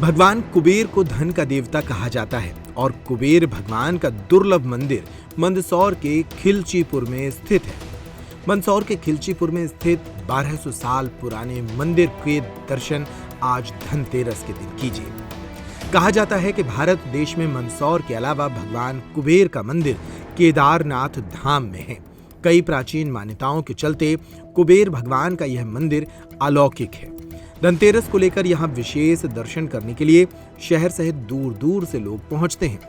भगवान कुबेर को धन का देवता कहा जाता है और कुबेर भगवान का दुर्लभ मंदिर मंदसौर के खिलचीपुर में स्थित है। मंदसौर के खिलचीपुर में स्थित 1200 साल पुराने मंदिर के दर्शन आज धनतेरस के दिन कीजिए। कहा जाता है कि भारत देश में मंदसौर के अलावा भगवान कुबेर का मंदिर केदारनाथ धाम में है। कई प्राचीन मान्यताओं के चलते कुबेर भगवान का यह मंदिर अलौकिक है। धनतेरस को लेकर यहाँ विशेष दर्शन करने के लिए शहर सहित दूर दूर से लोग पहुंचते हैं।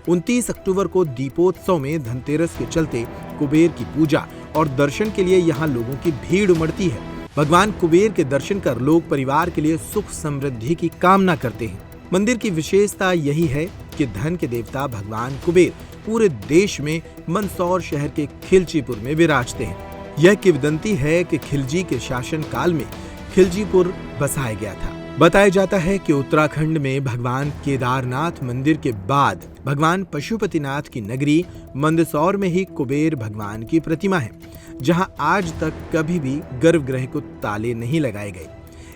29 अक्टूबर को दीपोत्सव में धनतेरस के चलते कुबेर की पूजा और दर्शन के लिए यहाँ लोगों की भीड़ उमड़ती है। भगवान कुबेर के दर्शन कर लोग परिवार के लिए सुख समृद्धि की कामना करते हैं। मंदिर की विशेषता यही है कि धन के देवता भगवान कुबेर पूरे देश में मंदसौर शहर के खिलचीपुर में विराजते हैं। यह किंवदंती है कि खिलजी के शासन काल में खिलचीपुर बसाया गया था। बताया जाता है कि उत्तराखंड में भगवान केदारनाथ मंदिर के बाद भगवान पशुपतिनाथ की नगरी मंदसौर में ही कुबेर भगवान की प्रतिमा है, जहां आज तक कभी भी गर्भगृह को ताले नहीं लगाए गए।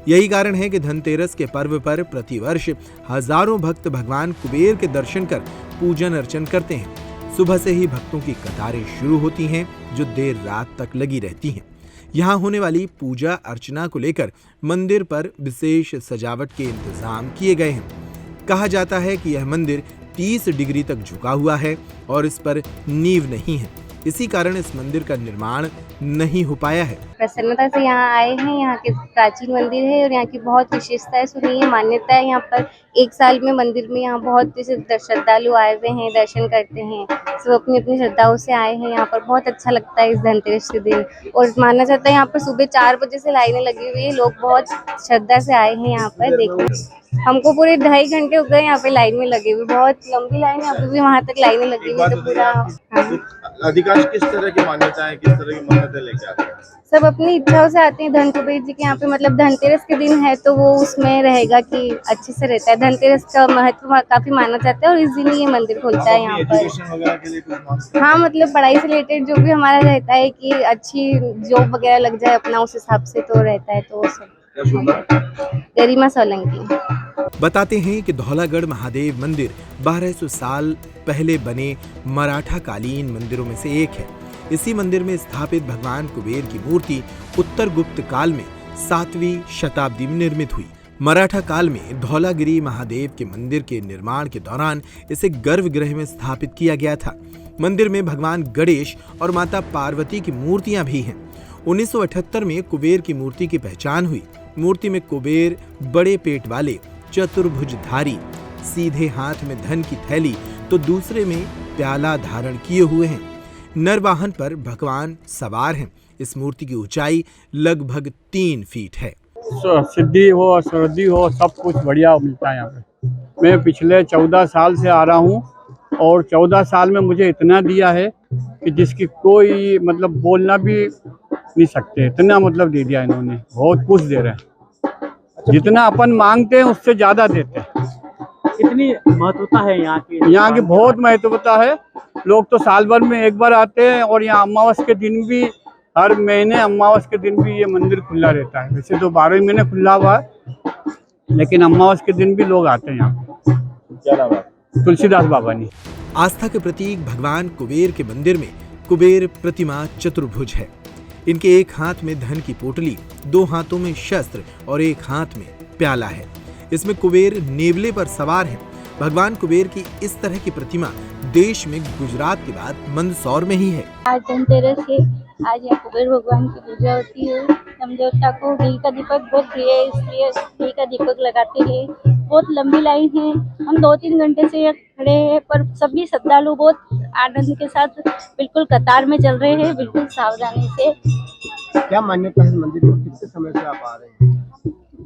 यही कारण है कि धनतेरस के पर्व पर प्रतिवर्ष हजारों भक्त भगवान कुबेर के दर्शन कर पूजन अर्चन करते हैं। सुबह से ही भक्तों की कतारें शुरू होती हैं, जो देर रात तक लगी रहती हैं। यहाँ होने वाली पूजा अर्चना को लेकर मंदिर पर विशेष सजावट के इंतजाम किए गए हैं। कहा जाता है कि यह मंदिर 30 डिग्री तक झुका हुआ है और इस पर नींव नहीं है। इसी कारण इस मंदिर का निर्माण नहीं हो पाया है। प्रसन्नता से यहाँ आए हैं। यहाँ के प्राचीन मंदिर है और यहाँ की बहुत विशेषताएं सुनी है, मान्यता है। यहाँ पर एक साल में मंदिर में यहाँ बहुत श्रद्धालु आए हुए हैं, दर्शन करते हैं। सब अपनी अपनी श्रद्धाओं से आए हैं। यहाँ पर बहुत अच्छा लगता है इस धनतेरस के दिन। और माना जाता है यहाँ पर सुबह 4 बजे से लाइनें लगी हुई है। लोग बहुत श्रद्धा से आए हैं यहाँ पर देखने। हमको पूरे 2.5 घंटे हो गए यहाँ पे लाइन में लगे हुए। बहुत लंबी लाइन है, अभी भी वहाँ तक लाइनें लगी हुई। तो पूरा अधिकांश किस तरह की मान्यता है, किस तरह की मान्यता लेके आते हैं? सब अपनी इच्छाओं से आते हैं। धन कुबेर जी के यहाँ पे मतलब धनतेरस के दिन है तो वो उसमें रहेगा कि अच्छे से रहता है। धनतेरस का महत्व काफी माना जाता है और इस दिन ही ये मंदिर खुलता है यहाँ पर। हाँ, मतलब पढ़ाई से रिलेटेड जो भी हमारा रहता है कि अच्छी जॉब वगैरह लग जाए अपना, उस हिसाब से तो रहता है। तो गरिमा सोलंकी बताते हैं कि धौलागढ़ महादेव मंदिर 1200 साल पहले बने मराठा कालीन मंदिरों में से एक है। इसी मंदिर में स्थापित भगवान कुबेर की मूर्ति उत्तर गुप्त काल में 7वीं शताब्दी में निर्मित हुई। मराठा काल में धौलागिरी महादेव के मंदिर के निर्माण के दौरान इसे गर्भगृह में स्थापित किया गया था। मंदिर में भगवान गणेश और माता पार्वती की मूर्तियां भी हैं। 1978 में कुबेर की मूर्ति की पहचान हुई। मूर्ति में कुबेर बड़े पेट वाले, चतुर्भुजधारी, सीधे हाथ में धन की थैली तो दूसरे में प्याला धारण किए हुए हैं। नर वाहन पर भगवान सवार हैं। इस मूर्ति की ऊंचाई लगभग 3 फीट है। सिद्धि हो, समृद्धि हो, सब कुछ बढ़िया मिलता है यहाँ पे। मैं पिछले 14 साल से आ रहा हूँ और 14 साल में मुझे इतना दिया है कि जिसकी कोई मतलब बोलना भी नहीं सकते। इतना मतलब दे दिया इन्होंने, बहुत कुछ दे रहे हैं। जितना अपन मांगते हैं उससे ज्यादा देते हैं। कितनी महत्वता है यहाँ की बहुत महत्वता है। लोग तो साल भर में एक बार आते हैं और यहाँ अमावस के दिन भी, हर महीने अमावस के दिन भी ये मंदिर खुला रहता है। वैसे तो 12 महीने खुला हुआ है, लेकिन अमावस के दिन भी लोग आते हैं यहाँ। क्या नाम है? तुलसीदास बाबा ने। आस्था के प्रतीक भगवान कुबेर के मंदिर में कुबेर प्रतिमा चतुर्भुज है। इनके एक हाथ में धन की पोटली, 2 हाथों में शस्त्र और एक हाथ में प्याला है। इसमें कुबेर नेवले पर सवार है। भगवान कुबेर की इस तरह की प्रतिमा देश में गुजरात के बाद मंदसौर में ही है। आज धनतेरस है। आज यहाँ कुबेर भगवान की पूजा होती है। हम देवता को घी का दीपक बहुत प्रिय है, इसलिए घी का दीपक लगाते हैं। बहुत लंबी लाइन है। हम 2-3 घंटे से यहाँ खड़े हैं, पर सभी श्रद्धालु बहुत आनंद के साथ बिल्कुल कतार में चल रहे हैं, बिल्कुल सावधानी से। क्या मान्यता है मंदिर में? कितने समय से आप आ रहे हैं?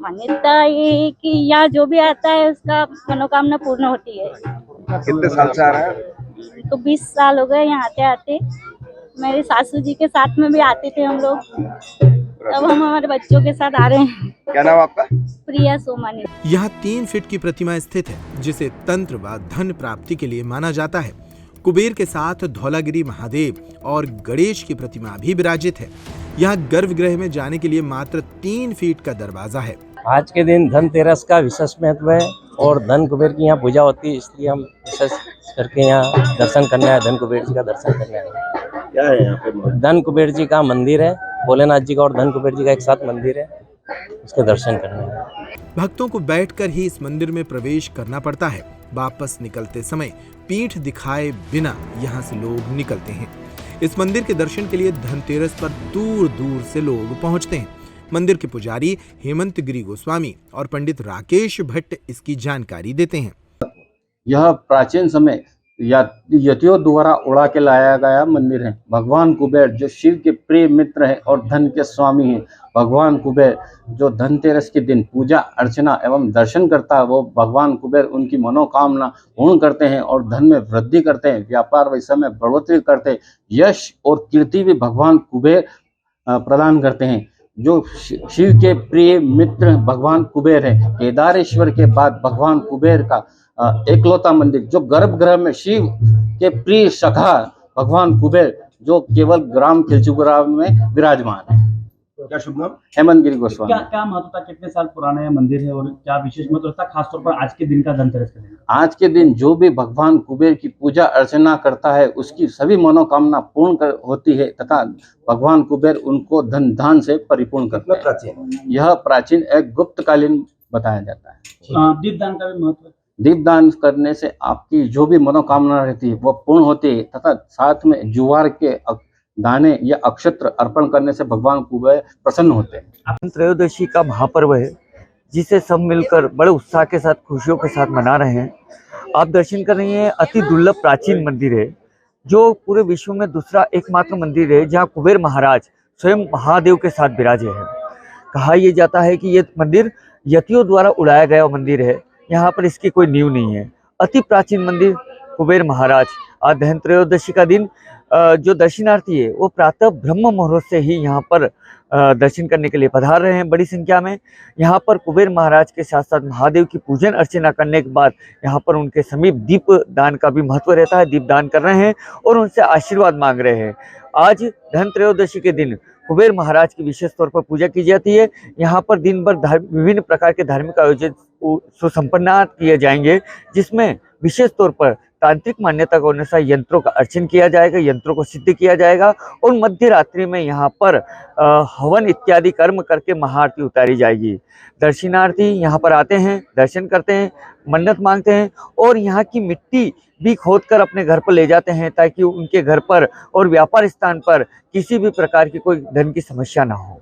मान्यता ये है कि यहाँ जो भी आता है उसका मनोकामना पूर्ण होती है। कितने साल से आ रहे हैं? तो 20 साल हो गए यहाँ आते आते। मेरे सासू जी के साथ में भी आते थे हम लोग, अब हम हमारे बच्चों के साथ आ रहे हैं। क्या नाम आपका? प्रिया सोमानी। यहाँ 3 फीट की प्रतिमा स्थित है, जिसे तंत्र व धन प्राप्ति के लिए माना जाता है। कुबेर के साथ धौलागिरी महादेव और गणेश की प्रतिमा भी विराजित है। यहाँ गर्भगृह में जाने के लिए मात्र 3 फीट का दरवाजा है। आज के दिन धनतेरस का विशेष महत्व है। और धन कुबेर की यहाँ पूजा होती है, इसलिए हम विशेष करके यहाँ दर्शन करने आए, धन कुबेर जी का दर्शन करने आए। क्या है यहाँ पे? धन कुबेर जी का मंदिर है, भोलेनाथ जी का और धन कुबेर जी का एक साथ मंदिर है, उसके दर्शन करने आए। भक्तों को बैठकर ही इस मंदिर में प्रवेश करना पड़ता है। वापस निकलते समय पीठ दिखाए बिना यहाँ से लोग निकलते हैं। इस मंदिर के दर्शन के लिए धनतेरस पर दूर दूर से लोग पहुंचते हैं। मंदिर के पुजारी हेमंत गिरी गोस्वामी और पंडित राकेश भट्ट इसकी जानकारी देते हैं। यह प्राचीन समय यतियों द्वारा उड़ा के लाया गया मंदिर है। भगवान कुबेर जो शिव के प्रिय मित्र हैं और धन के स्वामी हैं, भगवान कुबेर जो धनतेरस के दिन पूजा अर्चना एवं दर्शन करता है, वो भगवान कुबेर उनकी मनोकामना पूर्ण करते हैं और धन में वृद्धि करते हैं, व्यापार व्यवसाय में बढ़ोतरी करते हैं, यश और कीर्ति भी भगवान कुबेर प्रदान करते हैं। जो शिव के प्रिय मित्र भगवान कुबेर है। केदारेश्वर के बाद भगवान कुबेर का एकलौता मंदिर जो गर्भगृह में शिव के प्रिय सखा भगवान कुबेर जो केवल ग्राम खिलचीपुरा में विराजमान है। क्या शुभ नाम? हेमंत गिरी गोस्वामी। क्या महत्वता, कितने साल पुराना यह मंदिर है और क्या विशेष महत्व रखता है, खासतौर पर आज के दिन का, धनतेरस के दिन? आज के दिन जो भी भगवान कुबेर की पूजा अर्चना करता है उसकी सभी मनोकामना पूर्ण होती है तथा भगवान कुबेर उनको धन धान से परिपूर्ण करते हैं। यह प्राचीन एक गुप्तकालीन बताया जाता है। दीपदान का भी महत्व? दीपदान करने से आपकी जो भी मनोकामना रहती है वो पूर्ण होती है तथा साथ में जुवार के दाने या अक्षत्र अर्पण करने से भगवान कुबेर प्रसन्न होते हैं। त्रयोदशी का महापर्व है जिसे सब मिलकर बड़े उत्साह के साथ, खुशियों के साथ मना रहे हैं। आप दर्शन कर रहे हैं, अति दुर्लभ प्राचीन मंदिर है जो पूरे विश्व में दूसरा एकमात्र मंदिर है जहां कुबेर महाराज स्वयं महादेव के साथ विराजे हैं। कहा यह जाता है कि यह मंदिर यतियों द्वारा उड़ाया गया मंदिर है, यहाँ पर इसकी कोई नींव नहीं है। अति प्राचीन मंदिर कुबेर महाराज। आज धन त्रयोदशी का दिन जो दर्शनार्थी है वो प्रातः ब्रह्म मुहूर्त से ही यहाँ पर दर्शन करने के लिए पधार रहे हैं बड़ी संख्या में। यहाँ पर कुबेर महाराज के साथ साथ महादेव की पूजन अर्चना करने के बाद यहाँ पर उनके समीप दीप दान का भी महत्व रहता है। दीप दान कर रहे हैं और उनसे आशीर्वाद मांग रहे हैं। आज धन त्रयोदशी के दिन कुबेर महाराज की विशेष तौर पर पूजा की जाती है। यहाँ पर दिन भर विभिन्न प्रकार के धार्मिक आयोजन सुसंपन्न किए जाएंगे, जिसमें विशेष तौर पर तांत्रिक मान्यता के अनुसार यंत्रों का अर्चन किया जाएगा, यंत्रों को सिद्ध किया जाएगा और मध्य रात्रि में यहाँ पर हवन इत्यादि कर्म करके महाआरती उतारी जाएगी। दर्शनार्थी यहाँ पर आते हैं, दर्शन करते हैं, मन्नत मांगते हैं और यहाँ की मिट्टी भी खोदकर अपने घर पर ले जाते हैं ताकि उनके घर पर और व्यापार स्थान पर किसी भी प्रकार की कोई धन की समस्या ना हो।